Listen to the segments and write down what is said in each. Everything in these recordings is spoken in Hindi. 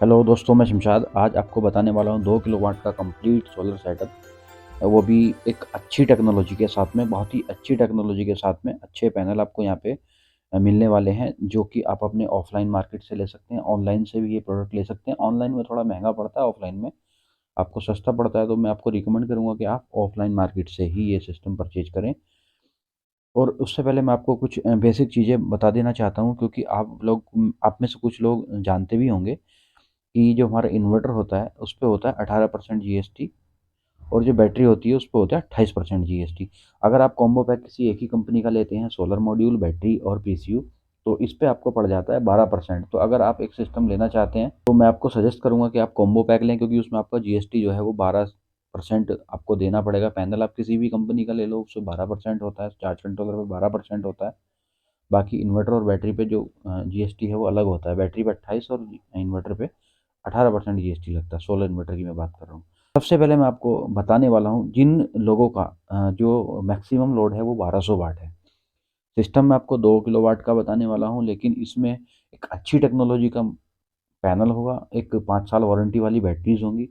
हेलो दोस्तों, मैं शमशाद आज आपको बताने वाला हूँ 2 किलोवाट का कंप्लीट सोलर सेटअप। वो भी एक अच्छी टेक्नोलॉजी के साथ में, बहुत ही अच्छी टेक्नोलॉजी के साथ में अच्छे पैनल आपको यहाँ पे मिलने वाले हैं, जो कि आप अपने ऑफ़लाइन मार्केट से ले सकते हैं, ऑनलाइन से भी ये प्रोडक्ट ले सकते हैं। ऑनलाइन में थोड़ा महँगा पड़ता है, ऑफ़लाइन में आपको सस्ता पड़ता है, तो मैं आपको रिकमेंड करूँगा कि आप ऑफ़लाइन मार्केट से ही ये सिस्टम परचेज़ करें। और उससे पहले मैं आपको कुछ बेसिक चीज़ें बता देना चाहता हूँ, क्योंकि आप में से कुछ लोग जानते भी होंगे कि जो हमारा इन्वर्टर होता है, उस पे होता है 18% जीएसटी और जो बैटरी होती है, उस पे होता है 28% जीएसटी। अगर आप कॉम्बो पैक किसी एक ही कंपनी का लेते हैं, सोलर मॉड्यूल, बैटरी और पीसीयू, तो इस पे आपको पड़ जाता है 12%। तो अगर आप एक सिस्टम लेना चाहते हैं, तो मैं आपको सजेस्ट करूँगा कि आप कॉम्बो पैक लें, क्योंकि उसमें आपका जीएसटी जो है वो 12% आपको देना पड़ेगा। पैनल आप किसी भी कंपनी का ले लो, उसपे 12% होता है, चार्ज कंट्रोलर पे 12% होता है। बाकी इन्वर्टर और बैटरी पे जो जीएसटी है वो अलग होता है। बैटरी पे 28 और इन्वर्टर पे 18% जीएसटी लगता है। सोलर इन्वर्टर की मैं बात कर रहा हूँ। सबसे पहले मैं आपको बताने वाला हूँ जिन लोगों का जो मैक्सिमम लोड है वो 1200 वाट है। सिस्टम मैं आपको 2 किलोवाट का बताने वाला हूँ, लेकिन इसमें एक अच्छी टेक्नोलॉजी का पैनल होगा, एक 5 साल वारंटी वाली बैटरीज़ होंगी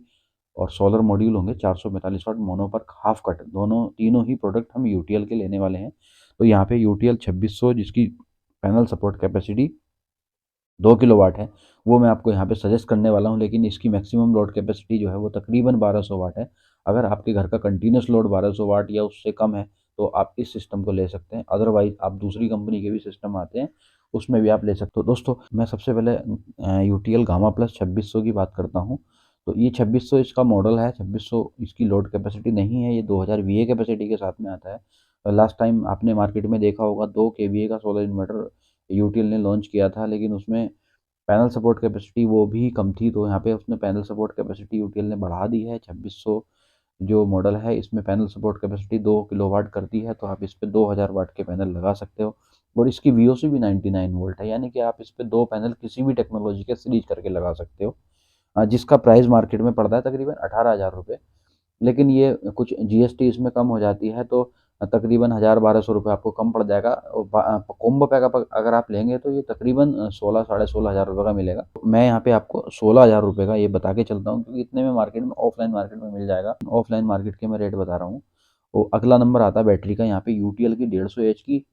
और सोलर मॉड्यूल होंगे 445 वाट मोनोपर्क हाफ कट। दोनों तीनों ही प्रोडक्ट हम यूटीएल के लेने वाले हैं। तो यहाँ पे यूटीएल 2600 जिसकी पैनल सपोर्ट कैपेसिटी 2 किलोवाट है, वो मैं आपको यहाँ पे सजेस्ट करने वाला हूँ, लेकिन इसकी मैक्सिमम लोड कैपेसिटी जो है वो तकरीबन 1200 वाट है। अगर आपके घर का कंटिन्यूअस लोड 1200 वाट या उससे कम है, तो आप इस सिस्टम को ले सकते हैं। अदरवाइज़ आप दूसरी कंपनी के भी सिस्टम आते हैं, उसमें भी आप ले सकते हो। दोस्तों, मैं सबसे पहले यूटीएल गामा प्लस 2600 की बात करता हूँ। तो ये 2600 इसका मॉडल है, 2600 इसकी लोड कैपेसिटी नहीं है, ये 2000 वीए कैपेसिटी के साथ में आता है। लास्ट टाइम आपने मार्केट में देखा होगा 2 केवीए का सोलर इन्वर्टर यूटीएल ने लॉन्च किया था, लेकिन उसमें पैनल सपोर्ट कैपेसिटी वो भी कम थी, तो यहाँ पे उसने पैनल सपोर्ट कैपेसिटी यूटीएल ने बढ़ा दी है। 2600 जो मॉडल है, इसमें पैनल सपोर्ट कैपेसिटी 2 किलोवाट करती है, तो आप इस पे 2000 वाट के पैनल लगा सकते हो। और इसकी वीओसी भी 99 वोल्ट है, यानी कि आप इस पे 2 पैनल किसी भी टेक्नोलॉजी के सीरीज करके लगा सकते हो। जिसका प्राइस मार्केट में पड़ता है तकरीबन 18,000 रुपये। लेकिन ये कुछ जीएसटी इसमें कम हो जाती है, तो तकरीबन 1000-1200 रुपये आपको कम पड़ जाएगा। और कॉम्बो पैक अगर आप लेंगे तो ये तकरीबन 16 साढ़े 16,000 रुपये का मिलेगा। मैं यहाँ पे आपको 16,000 रुपये का ये बता के चलता हूँ, क्योंकि इतने में मार्केट में ऑफलाइन मार्केट में मिल जाएगा। ऑफलाइन मार्केट के मैं रेट बता रहा हूँ। और अगला नंबर आता है बैटरी का। यहाँ पे यूटीएल की 150 एच की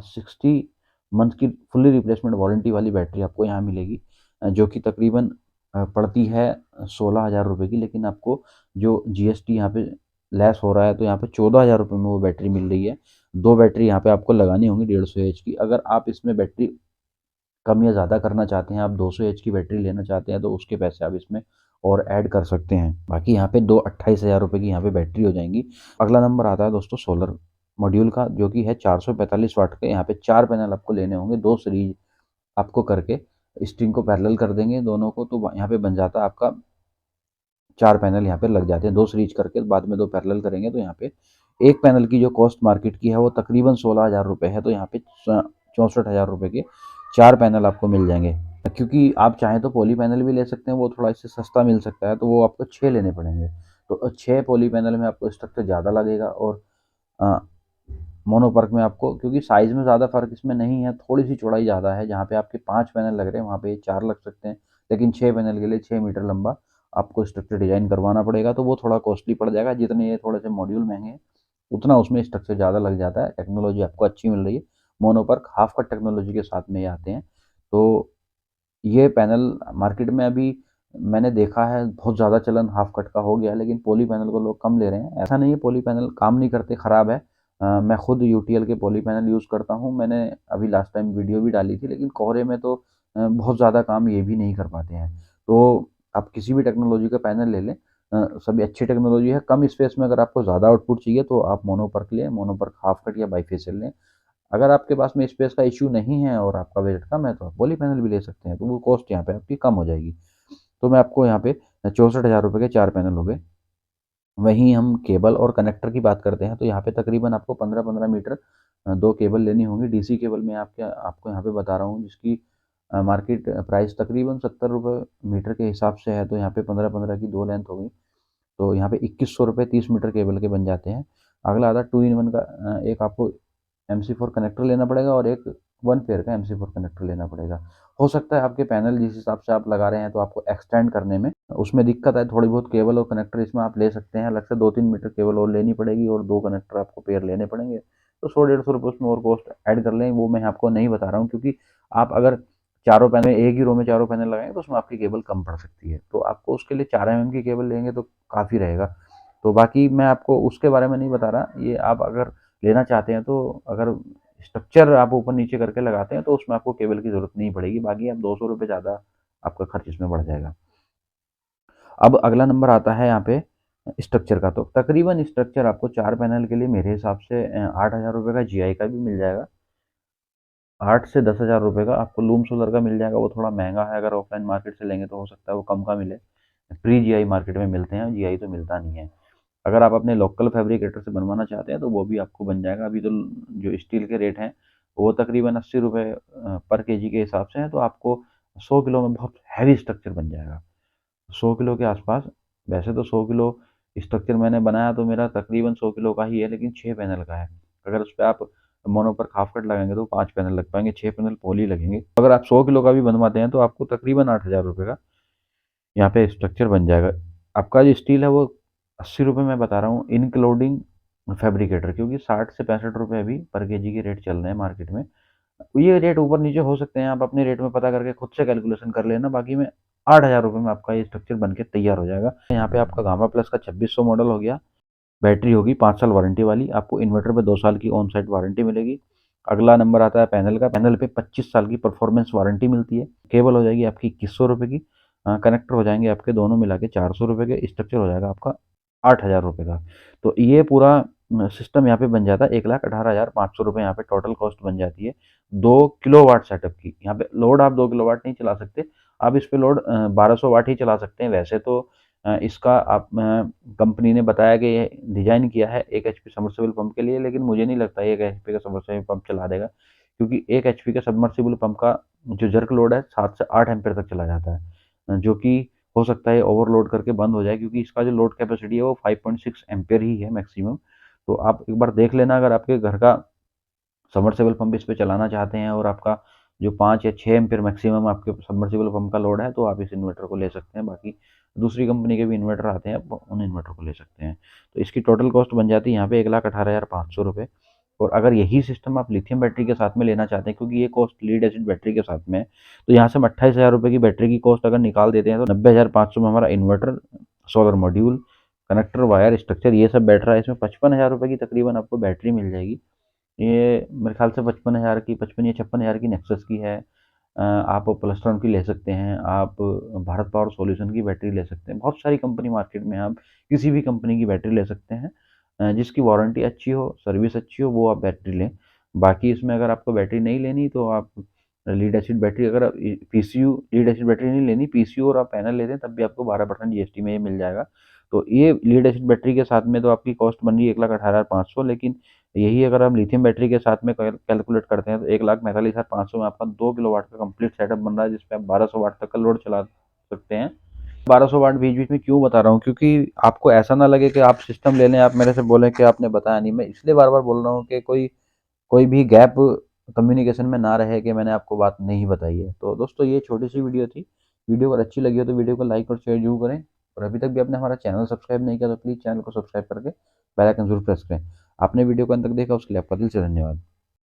60 मंथ की फुल्ली रिप्लेसमेंट वारंटी वाली बैटरी आपको यहाँ मिलेगी, जो कि तकरीबन पड़ती है 16,000 रुपये की। लेकिन आपको जो जीएसटी यहाँ पे लेस हो रहा है, तो यहाँ पे 14,000 रुपये में वो बैटरी मिल रही है। 2 बैटरी यहाँ पे आपको लगानी होंगी 150 एच की। अगर आप इसमें बैटरी कम या ज़्यादा करना चाहते हैं, आप 200 एच की बैटरी लेना चाहते हैं, तो उसके पैसे आप इसमें और ऐड कर सकते हैं। बाकी यहाँ पे 28,000 रुपये की यहाँ पे बैटरी हो जाएंगी। अगला नंबर आता है दोस्तों सोलर मॉड्यूल का, जो कि है 445 वाट के। यहाँ पे 4 पैनल आपको लेने होंगे, 2 सीरीज आपको करके स्ट्रिंग को पैरेलल कर देंगे दोनों को, तो यहाँ पे बन जाता है आपका 4 पैनल यहाँ पे लग जाते हैं। 2 सीरीज करके बाद में 2 पैरेलल करेंगे, तो यहाँ पे एक पैनल की जो कॉस्ट मार्केट की है वो तकरीबन 16,000 रुपये है। तो यहाँ पे 64,000 रुपये के 4 पैनल आपको मिल जाएंगे। क्योंकि आप चाहें तो पॉली पैनल भी ले सकते हैं, वो थोड़ा इससे सस्ता मिल सकता है, तो वो आपको 6 लेने पड़ेंगे। तो 6 पॉली पैनल में आपको स्ट्रक्चर ज़्यादा लगेगा। और मोनोपर्क में आपको, क्योंकि साइज़ में ज़्यादा फ़र्क इसमें नहीं है, थोड़ी-सी चौड़ाई ज़्यादा है। जहाँ पे आपके 5 पैनल लग रहे हैं, वहाँ पे 4 लग सकते हैं। लेकिन 6 पैनल के लिए 6 मीटर लंबा आपको स्ट्रक्चर डिज़ाइन करवाना पड़ेगा, तो वो थोड़ा कॉस्टली पड़ जाएगा। जितने ये थोड़े से मॉड्यूल महँगे हैं, उतना उसमें स्ट्रक्चर ज़्यादा लग जाता है। टेक्नोलॉजी आपको अच्छी मिल रही है। मोनोपर्क हाफ कट टेक्नोलॉजी के साथ में ये आते हैं। तो ये पैनल मार्केट में अभी मैंने देखा है बहुत ज़्यादा चलन हाफ कट का हो गया है, लेकिन पॉली पैनल को लोग कम ले रहे हैं। ऐसा नहीं है पॉली पैनल काम नहीं करते, ख़राब है। मैं खुद यूटीएल के पॉली पैनल यूज़ करता हूँ। मैंने अभी लास्ट टाइम वीडियो भी डाली थी, लेकिन कोहरे में तो बहुत ज़्यादा काम ये भी नहीं कर पाते हैं। तो आप किसी भी टेक्नोलॉजी का पैनल ले लें, सभी अच्छी टेक्नोलॉजी है। कम स्पेस में अगर आपको ज़्यादा आउटपुट चाहिए, तो आप मोनोपर्क लें, मोनोपर्क हाफ कट या बाईफेशियल लें। अगर आपके पास में स्पेस का इश्यू नहीं है और आपका बजट कम है, तो आप पॉली पैनल भी ले सकते हैं, तो वो कॉस्ट यहाँ पे आपकी कम हो जाएगी। तो मैं आपको यहाँ पे 64,000 रुपये के 4 पैनल हो गए। वहीं हम केबल और कनेक्टर की बात करते हैं, तो यहाँ पे तकरीबन आपको 15-15 मीटर 2 केबल लेनी होंगी। डीसी केबल में आपको यहाँ पे बता रहा हूँ, जिसकी मार्केट प्राइस तकरीबन 70 रुपये मीटर के हिसाब से है। तो यहाँ पे 15-15 की 2 लेंथ हो गई, तो यहाँ पे 2100 रुपये 30 मीटर केबल के बन जाते हैं। अगला आता है 2 इन 1 का। एक आपको MC4 कनेक्टर लेना पड़ेगा और एक 1 पेयर का MC4 कनेक्टर लेना पड़ेगा। हो सकता है आपके पैनल जिस हिसाब से आप लगा रहे हैं तो आपको एक्सटेंड करने में उसमें दिक्कत आए, थोड़ी बहुत केबल और कनेक्टर इसमें आप ले सकते हैं, अलग से 2-3 मीटर केबल और लेनी पड़ेगी और 2 कनेक्टर आपको पेयर लेने पड़ेंगे। तो 100-150 उसमें और कॉस्ट ऐड कर लें, वो मैं आपको नहीं बता रहा हूँ, क्योंकि आप अगर चारों पैनल एक ही रो में चारों पैनल लगाएंगे तो उसमें आपकी केबल कम पड़ सकती है। तो आपको उसके लिए 4 mm की केबल लेंगे तो काफ़ी रहेगा। तो बाकी मैं आपको उसके बारे में नहीं बता रहा, ये आप अगर लेना चाहते हैं तो अगर स्ट्रक्चर आप ऊपर नीचे करके लगाते हैं तो उसमें आपको केबल की ज़रूरत नहीं पड़ेगी, बाकी आप 200 रुपये ज़्यादा आपका खर्च इसमें बढ़ जाएगा। अब अगला नंबर आता है यहाँ पे स्ट्रक्चर का। तो तकरीबन स्ट्रक्चर आपको 4 पैनल के लिए मेरे हिसाब से 8,000 रुपये का जीआई का भी मिल जाएगा। 8 से 10,000 रुपये का आपको लूम सोलर का मिल जाएगा, वो थोड़ा महंगा है, अगर ऑफलाइन मार्केट से लेंगे तो हो सकता है वो कम का मिले। प्री जीआई मार्केट में मिलते हैं, जीआई तो मिलता नहीं है। अगर आप अपने लोकल फैब्रिकेटर से बनवाना चाहते हैं तो वो भी आपको बन जाएगा। अभी तो जो स्टील के रेट हैं वो तकरीबन 80 रुपये पर केजी के हिसाब से हैं, तो आपको 100 किलो में बहुत हैवी स्ट्रक्चर बन जाएगा, 100 किलो के आसपास। वैसे तो 100 किलो स्ट्रक्चर मैंने बनाया तो मेरा तकरीबन 100 किलो का ही है, लेकिन 6 पैनल का है। अगर उस पर आप मोनो पर हाफ कट लगाएंगे तो 5 पैनल लग पाएंगे, 6 पैनल पोली लगेंगे। अगर आप 100 किलो का भी बनवाते हैं तो आपको तकरीबन 8,000 रुपये का यहाँ पे स्ट्रक्चर बन जाएगा। आपका जो स्टील है वो 80 रुपये मैं बता रहा हूँ इंक्लूडिंग फैब्रिकेटर, क्योंकि 60 से 65 रुपये अभी पर केजी के रेट चल रहे हैं मार्केट में। ये रेट ऊपर नीचे हो सकते हैं, आप अपने रेट में पता करके खुद से कैलकुलेशन कर लेना। बाकी में 8,000 रुपये में आपका ये स्ट्रक्चर बन के तैयार हो जाएगा। यहाँ पे आपका गामा प्लस का 2600 मॉडल हो गया। बैटरी होगी 5 साल वारंटी वाली, आपको इन्वर्टर पे 2 साल की ऑन साइट वारंटी मिलेगी। अगला नंबर आता है पैनल का। पैनल पे 25 साल की परफॉर्मेंस वारंटी मिलती है। केबल हो जाएगी आपकी 2100 रुपये की। कनेक्टर हो जाएंगे आपके दोनों मिला के 400 रुपये के। स्ट्रक्चर हो जाएगा आपका 8,000 रुपये का। तो ये पूरा सिस्टम यहाँ पे बन जाता है 1,18,500 रुपये। यहाँ पे टोटल कॉस्ट बन जाती है 2 किलोवाट सेटअप की। यहाँ पे लोड आप 2 किलोवाट नहीं चला सकते, आप इस पे लोड 1200 वाट ही चला सकते हैं। वैसे तो इसका आप कंपनी ने बताया कि ये डिज़ाइन किया है 1 एचपी सबमर्सिबल पंप के लिए, लेकिन मुझे नहीं लगता ये 1 एचपी का सबमर्सिबल पंप चला देगा, क्योंकि 1 एचपी का सबमर्सिबल पंप का जो जर्क लोड है 7 से 8 एम्पीयर तक चला जाता है, जो कि हो सकता है ओवरलोड करके बंद हो जाए, क्योंकि इसका जो लोड कैपेसिटी है वो 5.6 एम्पीयर ही है मैक्सिमम। तो आप एक बार देख लेना, अगर आपके घर का सबमर्सिबल पंप इस पे चलाना चाहते हैं और आपका जो 5 या 6 एम्पीयर मैक्सिमम आपके सबमर्सिबल पंप का लोड है, तो आप इस इन्वर्टर को ले सकते हैं। बाकी दूसरी कंपनी के भी इन्वर्टर आते हैं, आप उन इन्वर्टर को ले सकते हैं। तो इसकी टोटल कॉस्ट बन जाती है यहाँ पे 1,18,500 रुपये। और अगर यही सिस्टम आप लिथियम बैटरी के साथ में लेना चाहते हैं, क्योंकि ये कॉस्ट लीड एसिड बैटरी के साथ में है, तो यहाँ से हम 28,000 रुपये की बैटरी की कॉस्ट अगर निकाल देते हैं तो 90,500 में हमारा inverter, solar module, connector, wire, structure ये सब बैठ रहा है। इसमें 55,000 रुपये की तकरीबन आपको बैटरी मिल जाएगी। ये मेरे ख्याल से 55,000 की, 55 या 56,000 की नेक्सस की है। आप प्लसट्रॉन की ले सकते हैं, आप भारत पावर सॉल्यूशन की बैटरी ले सकते हैं। बहुत सारी कंपनी मार्केट में, आप किसी भी कंपनी की बैटरी ले सकते हैं। जिसकी वारंटी अच्छी हो, सर्विस अच्छी हो, वो आप बैटरी लें। बाकी इसमें अगर आपको बैटरी नहीं लेनी तो आप लीड एसिड बैटरी, अगर आप पीसीयू लीड एसिड बैटरी नहीं लेनी, पीसीयू और आप पैनल लेते हैं तब भी आपको 12% जीएसटी में ये मिल जाएगा। तो ये लीड एसिड बैटरी के साथ में तो आपकी कॉस्ट बन रही है 1,18,500, लेकिन यही अगर हम लिथियम बैटरी के साथ में कैलकुलेट करते हैं तो 1,45,500 में आपका 2 किलोवाट का कंप्लीट सेटअप बन रहा है, जिसपे आप 1200 वाट तक का लोड चला सकते हैं। 1200 वाट बीच बीच में क्यों बता रहा हूँ, क्योंकि आपको ऐसा ना लगे कि आप सिस्टम ले लें, आप मेरे से बोलें कि आपने बताया नहीं। मैं इसलिए बार बार बोल रहा हूँ कि कोई कोई भी गैप कम्युनिकेशन में ना रहे कि मैंने आपको बात नहीं बताई है। तो दोस्तों ये छोटी सी वीडियो थी। वीडियो अगर अच्छी लगी हो तो वीडियो को लाइक और शेयर जरूर करें, और अभी तक भी आपने हमारा चैनल सब्सक्राइब नहीं किया तो प्लीज़ चैनल को सब्सक्राइब करके बेल आइकन जरूर प्रेस करें। आपने वीडियो को अंत तक देखा उसके लिए आपका दिल से धन्यवाद।